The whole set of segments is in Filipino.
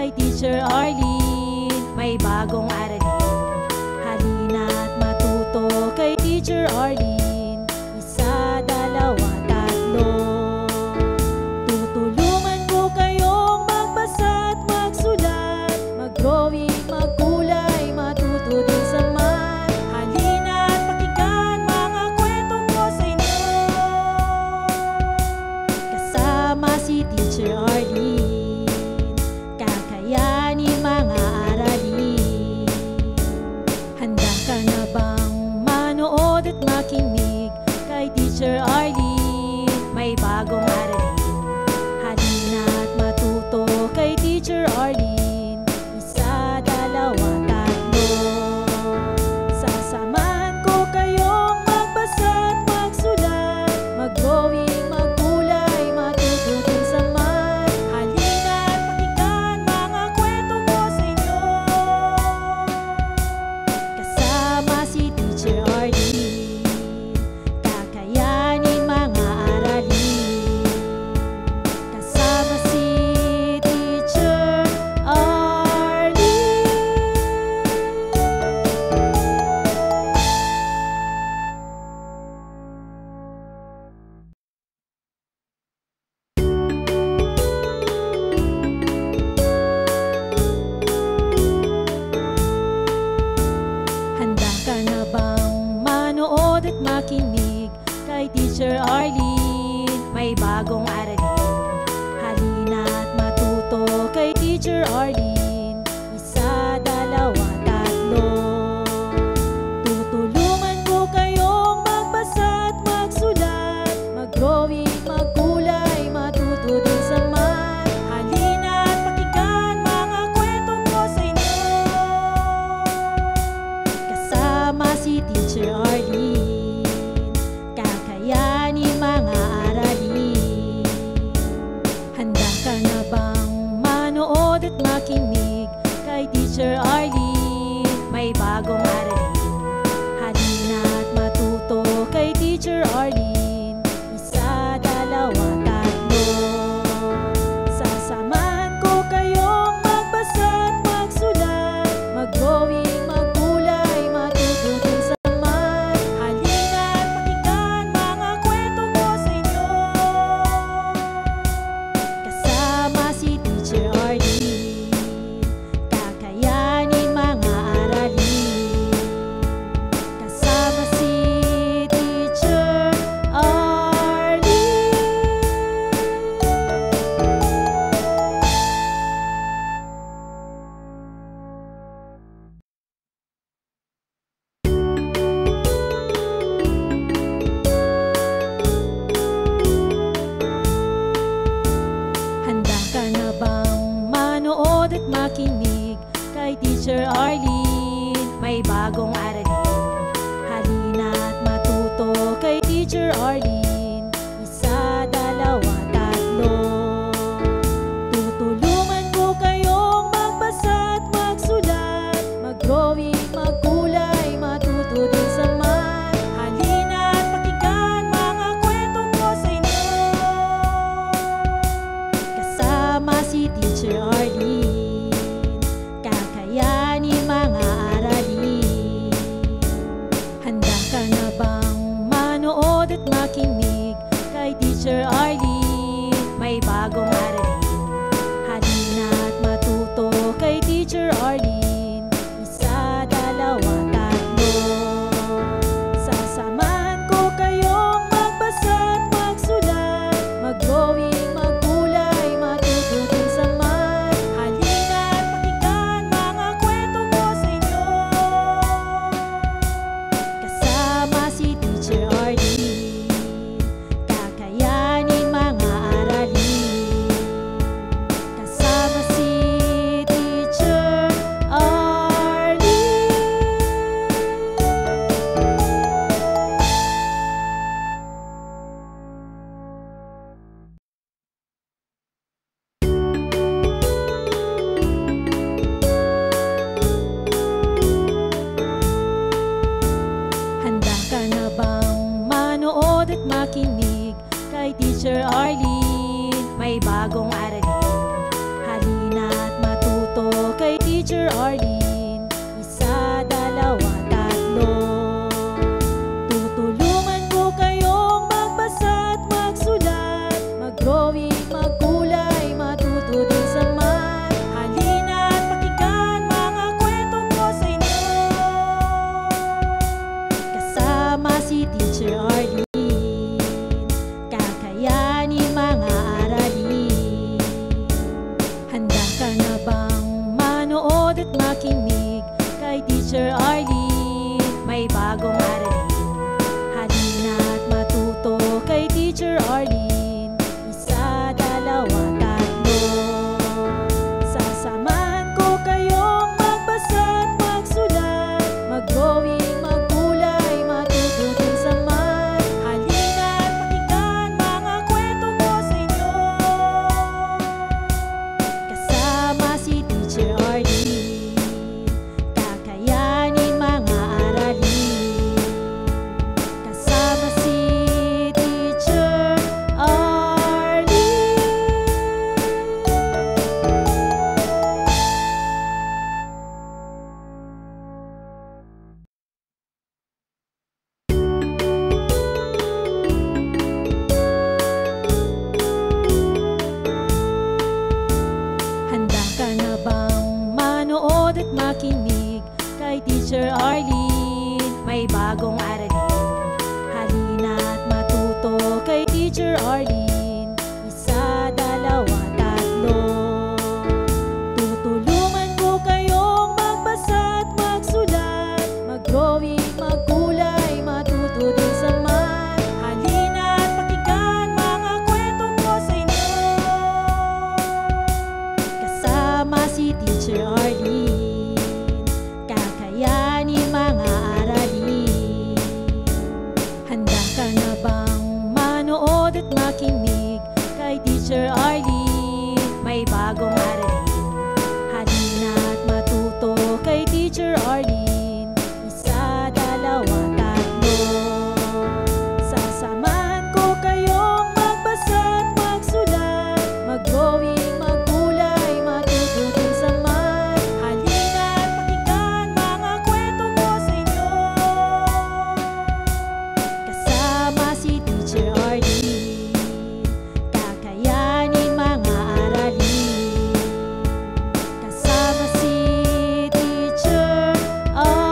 kay Teacher Arlene. May bagong aralin, halina't matuto kay Teacher Arlene. Isa, dalawa, tatlo. Tutulungan ko kayong magbasa at magsulat, mag-drawing, magkulay, matuto din sa math. Halina't pakinggan mga kwento ko sa inyo, kasama si Teacher Arlene. Kakayanin mga aralin. Handa ka na bang manood at makinig kay Teacher Arlene? May bagong aralin, halina't matuto kay Teacher Arlene. Isa, dalawa, tatlo. Sasamahan ko kayong magbasa at magsulat, mag-drawing, magkulay, matuto din sa math. Halina't pakinggan mga kwento ko sa inyo, kasama si Teacher Arlene. Kakayanin mga aralin, kasama si Teacher Arlene. Handa ka na bang manood at makinig kay Teacher Arlene? May bagong aralin, halina't matuto kay Teacher Arlene. Isa, dalawa, tatlo. Tutulungan ko kayong magbasa at magsulat, mag-drawing, magkulay, matuto din sa math. Halina't pakinggan mga kwento ko sa inyo, kasama si Teacher Arlene. Kakayanin mga aralin. Handa ka na bang manood at makinig kay Teacher Arlene? May bagong aralin, halina't matuto kay Teacher Arlene. Isa, dalawa, tatlo. Sasamahan ko kayong magbasa at magsulat, mag-drawing, magkulay, matuto din sa math. Halina't pakinggan mga kwento ko sa inyo, kasama si Teacher Arlene. Kakayanin mga aralin, kasama si Teacher Arlene. Handa ka na bang manood at makinig kay Teacher Arlene? May bagong aralin, halina't matuto kay Teacher Arlene. Isa, dalawa, tatlo. Tutulungan ko kayong magbasa at magsulat, mag-drawing, magkulay, matuto din sa math. Halina't pakinggan mga kwento ko sa inyo, kasama si Teacher Arlene. Kakayanin mga aralin. Handa ka na bang manood at makinig Teacher Arlene. Isa, dalawa, tatlo. Tutulungan ko kayong magbasa at magsulat, mag-drawing, magkulay, matuto din sa math. Halina at pakinggan mga kwento ko sa inyo. Kasama si Teacher Arlene, kakayanin mga aralin. Handa ka na bang manood at makinig kay Teacher Arlene? May bagong aralin. Halina at matuto kay Teacher Arlene. Isa, dalawa, tatlo. Sasamahan ko kayong magbasa at magsulat, mag-drawing, magkulay, matuto din sa math. Halina at pakinggan mga kwento ko sa inyo. Kasama si Teacher Arlene, kakayanin mga aralin. Kasama si Teacher Arlene. Handa ka na bang manood at makinig kay Teacher Arlene? May bagong aralin. Halina at matuto kay Teacher Arlene. Isa, dalawa, tatlo. Tutulungan ko kayong magbasa at magsulat, mag-drawing, magkulay, matuto din sa math. Halina at pakinggan mga kwento ko sa inyo. Kasama si Teacher Arlene, kakayanin mga aralin. Handa ka na bang manood at makinig kay Teacher Arlene? May bagong aralin. Halina at matuto kay Teacher Arlene. Isa, dalawa, tatlo. Sasamahan ko kayong magbasa at magsulat, mag-drawing, magkulay, matuto din sa math. Halina at pakinggan mga kwento ko sa inyo. Kasama si Teacher Arlene, kakayanin mga aralin. Kasama si Teacher Arlene.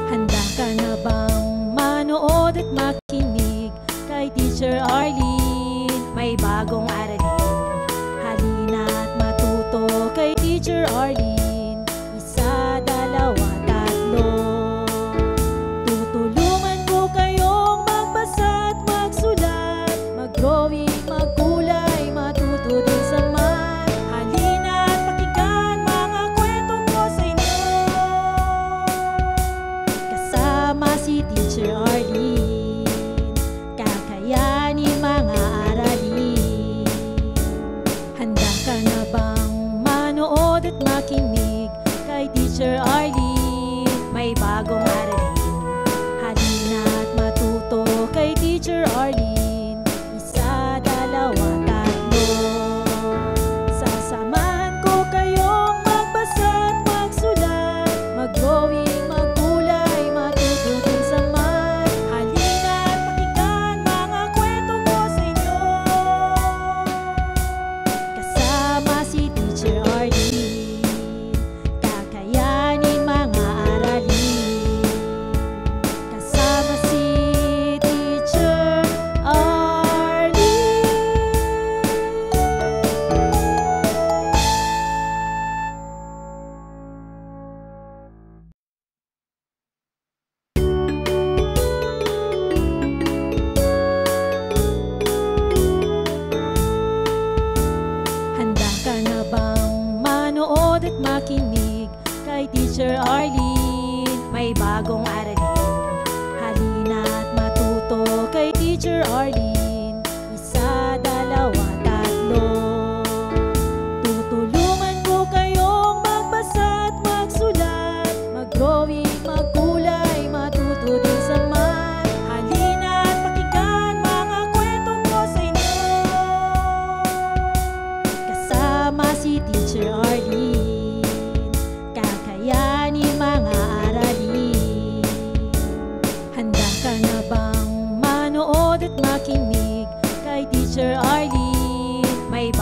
Handa ka na bang manood at makinig kay Teacher Arlene? May bagong aralin. Halina at matuto kay Teacher Arlene. Isa, dalawa, tatlo. Tutulungan ko kayong magbasa at magsulat, mag-drawing, magkulay, matuto din sa math. Halina at pakinggan mga kwento ko sa inyo. Kasama si Teacher Arlene, kakayanin mga aralin. Handa ka na bang manood at makinig kay Teacher Arlene? May bagong aralin. Halina at matuto kay Teacher Arlene. Isa, dalawa, tatlo. Sasamahan ko kayong magbasa at magsulat, mag-drawing, magkulay, matuto din sa math. Halina at pakinggan mga kwento ko sa inyo. Kasama si Teacher Arlene, kakayanin mga aralin. Kasama si Teacher Arlene. Handa ka na bang manood at makinig kay Teacher Arlene? May bagong aralin. Halina at matuto kay Teacher Arlene. Isa, dalawa, tatlo.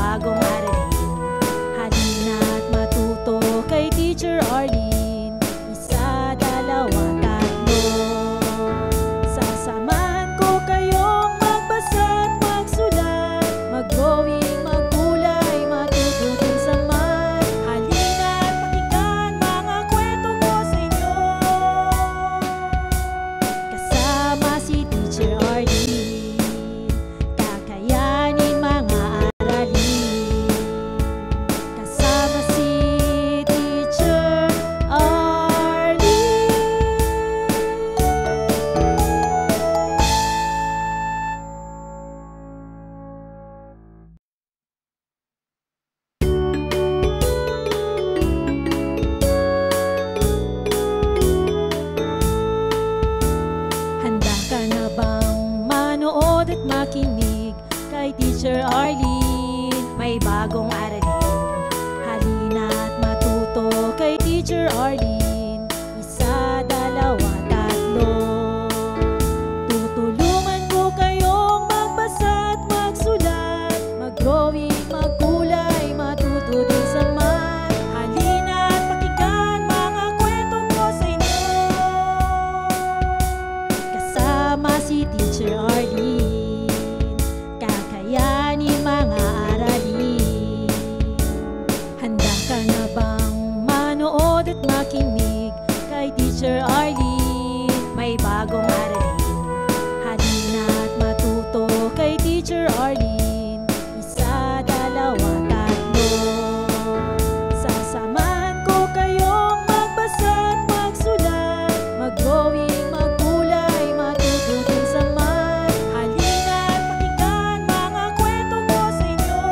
bagong aralin. Halina't matuto kay Teacher Arlene. Isa, dalawa, tatlo. Sasamahan ko kayong magbasa't magsulat, mag-drawing, maggulay, matuto din sa math. Halina't pakinggan mga kwento ko sa inyo. Kasama si Teacher Arlene, kakayanin mga aralin. Kasama si Teacher Arlene. Handa ka na bang manood at makinig kay Teacher Arlene? May bagong aralin. Halina't matuto kay Teacher Arlene. Isa, dalawa, tatlo. Tutulungan ko kayong magbasa at magsulat, mag-drawing, magkulay, matuto din sa math. Halina't pakinggan mga kwento ko sa inyo. Kasama si Teacher Arlene, kakayanin mga aralin. Handa ka na bang manood at makinig kay Teacher Arlene? May bagong aralin. Halina't matuto kay Teacher Arlene. Isa, dalawa, tatlo. Sasamahan ko kayong magbasa at magsulat, mag-drawing, magkulay, matuto din sa math. Halina't pakinggan mga kwento ko sa inyo.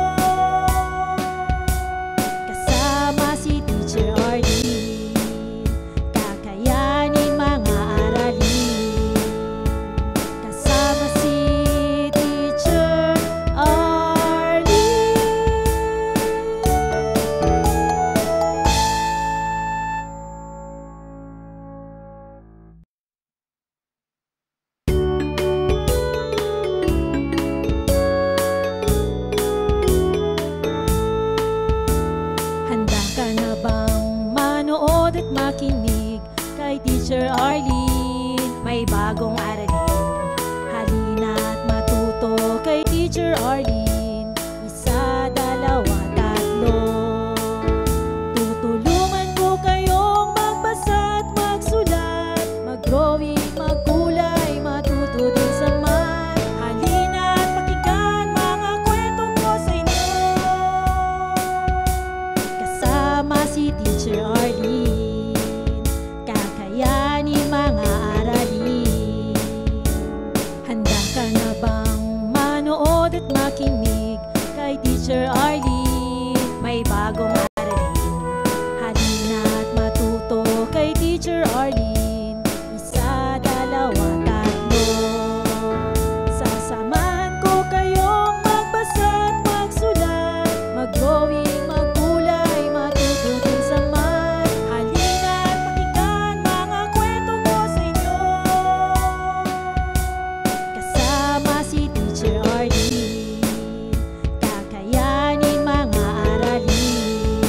Kasama si Teacher Arlene, kakayanin mga aralin. Kasama si Teacher Arlene. Handa ka na bang manood at makinig kay Teacher Arlene? May bagong aralin. Halina't matuto kay Teacher Arlene. Isa, dalawa, tatlo. Tutulungan ko kayong magbasa at magsulat, mag-drawing, magkulay, matuto din sa math. Halina't pakinggan mga kwento ko sa inyo. Kasama si Teacher Arlene, kakayanin mga aralin. Handa ka na bang manood at makinig kay Teacher Arlene? May bagong aralin. Halina't matuto kay Teacher Arlene. Isa, dalawa, tatlo. Sasamahan ko kayong magbasa at magsulat, mag-drawing, magkulay, matuto din sa math. Halina't pakinggan mga kwento ko sa inyo. Kasama si Teacher Arlene, kakayanin mga aralin.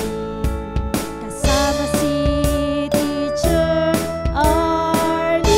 Kasama si Teacher Arlene.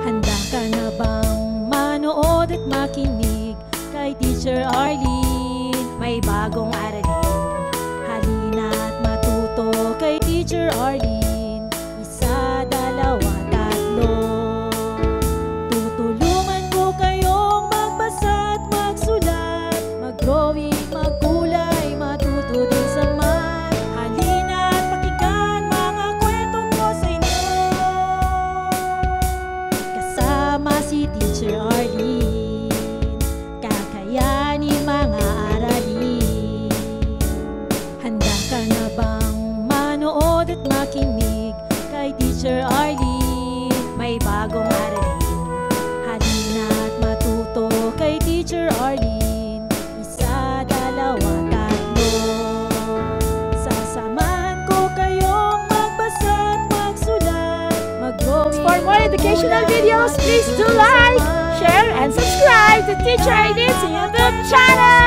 Handa ka na bang manood at makinig kay Teacher Arlene? May bagong aralin. Halina't matuto kay Teacher Arlene. Isa, dalawa, tatlo. Tutulungan ko kayong magbasa at magsulat, mag-drawing, magkulay, matuto din sa math. Halina't pakinggan mga kwento ko sa inyo. Kasama si Teacher Arlene, kakayanin mga aralin. Handa ka na bang manood at makinig educational videos, please do like, share, and subscribe to Teacher Arlene's YouTube channel!